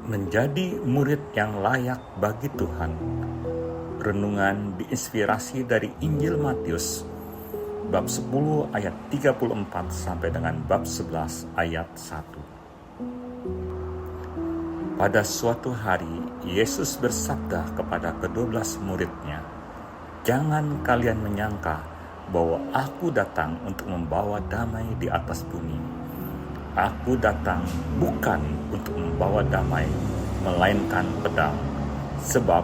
Menjadi murid yang layak bagi Tuhan. Renungan diinspirasi dari Injil Matius bab 10 ayat 34 sampai dengan bab 11 ayat 1. Pada suatu hari Yesus bersabda kepada ke-12 murid-Nya, "Jangan kalian menyangka bahwa aku datang untuk membawa damai di atas bumi. Aku datang bukan untuk membawa damai, melainkan pedang. Sebab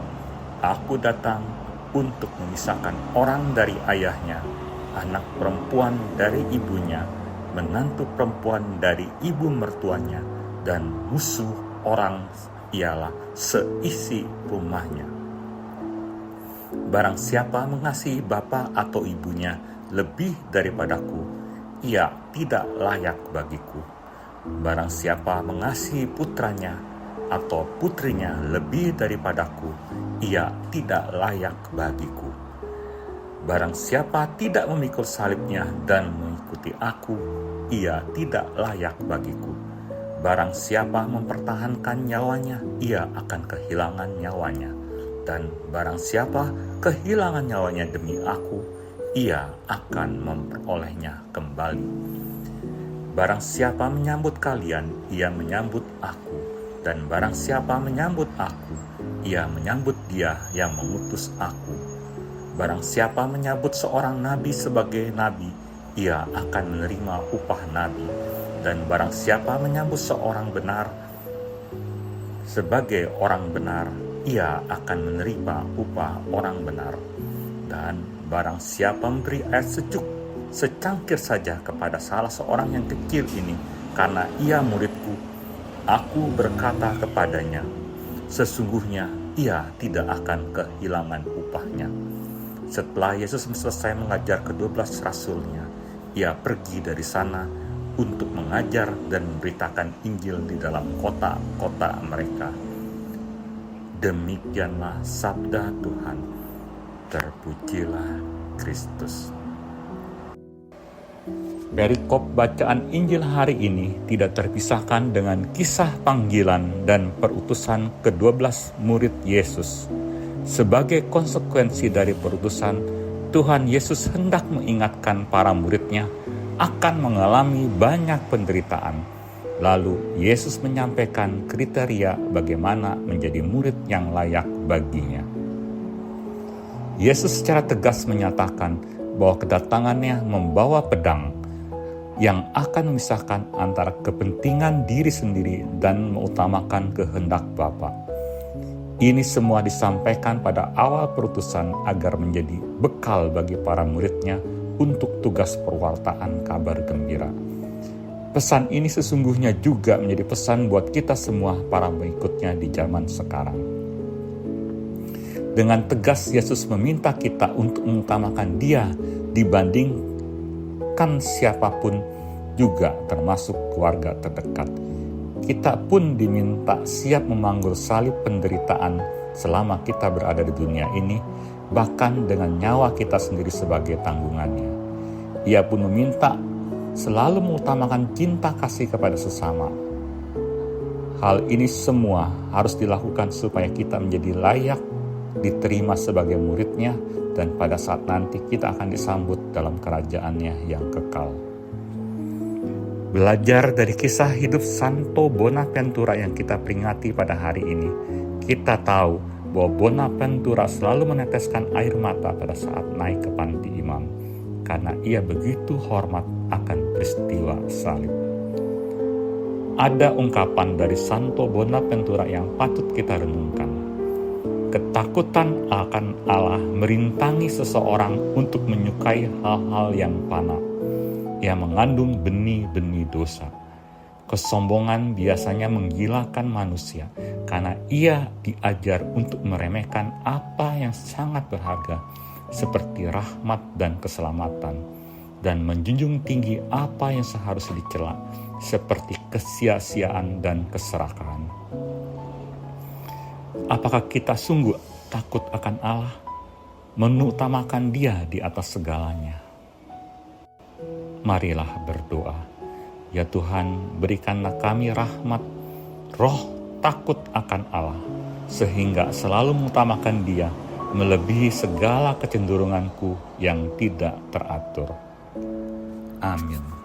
aku datang untuk memisahkan orang dari ayahnya, anak perempuan dari ibunya, menantu perempuan dari ibu mertuanya, dan musuh orang ialah seisi rumahnya. Barang siapa mengasihi bapa atau ibunya lebih daripadaku, ia tidak layak bagiku. Barang siapa mengasihi putranya atau putrinya lebih daripadaku, ia tidak layak bagiku. Barang siapa tidak memikul salibnya dan mengikuti aku, ia tidak layak bagiku. Barang siapa mempertahankan nyawanya, ia akan kehilangan nyawanya. Dan barang siapa kehilangan nyawanya demi aku, ia akan memperolehnya kembali. Barang siapa menyambut kalian, ia menyambut aku. Dan barang siapa menyambut aku, ia menyambut dia yang mengutus aku. Barang siapa menyambut seorang nabi sebagai nabi, ia akan menerima upah nabi. Dan barang siapa menyambut seorang benar sebagai orang benar, ia akan menerima upah orang benar. Dan barang siapa memberi air sejuk secangkir saja kepada salah seorang yang kecil ini, karena ia muridku, aku berkata kepadanya, sesungguhnya ia tidak akan kehilangan upahnya." Setelah Yesus selesai mengajar ke-12 rasul-Nya, ia pergi dari sana untuk mengajar dan memberitakan Injil di dalam kota-kota mereka. Demikianlah sabda Tuhan. Terpujilah Kristus. Perikop bacaan Injil hari ini tidak terpisahkan dengan kisah panggilan dan perutusan ke-12 murid Yesus. Sebagai konsekuensi dari perutusan, Tuhan Yesus hendak mengingatkan para murid-Nya akan mengalami banyak penderitaan. Lalu Yesus menyampaikan kriteria bagaimana menjadi murid yang layak baginya. Yesus secara tegas menyatakan bahwa kedatangannya membawa pedang yang akan memisahkan antara kepentingan diri sendiri dan mengutamakan kehendak Bapa. Ini semua disampaikan pada awal perutusan agar menjadi bekal bagi para murid-Nya untuk tugas perwartaan kabar gembira. Pesan ini sesungguhnya juga menjadi pesan buat kita semua para pengikut-Nya di zaman sekarang. Dengan tegas Yesus meminta kita untuk mengutamakan Dia dibandingkan siapapun, juga termasuk keluarga terdekat. Kita pun diminta siap memanggul salib penderitaan selama kita berada di dunia ini, bahkan dengan nyawa kita sendiri sebagai tanggungannya. Ia pun meminta selalu mengutamakan cinta kasih kepada sesama. Hal ini semua harus dilakukan supaya kita menjadi layak diterima sebagai murid-Nya, dan pada saat nanti kita akan disambut dalam kerajaan-Nya yang kekal. Belajar dari kisah hidup Santo Bonaventura yang kita peringati pada hari ini, kita tahu bahwa Bonaventura selalu meneteskan air mata pada saat naik ke panti imam, karena ia begitu hormat akan peristiwa salib. Ada ungkapan dari Santo Bonaventura yang patut kita renungkan. Ketakutan akan Allah merintangi seseorang untuk menyukai hal-hal yang fana, yang mengandung benih-benih dosa. Kesombongan biasanya menggilakan manusia karena ia diajar untuk meremehkan apa yang sangat berharga seperti rahmat dan keselamatan, dan menjunjung tinggi apa yang seharusnya dicela seperti kesia-siaan dan keserakahan. Apakah kita sungguh takut akan Allah, mengutamakan Dia di atas segalanya? Marilah berdoa. Ya Tuhan, berikanlah kami rahmat, roh takut akan Allah, sehingga selalu mengutamakan Dia melebihi segala kecenderunganku yang tidak teratur. Amin.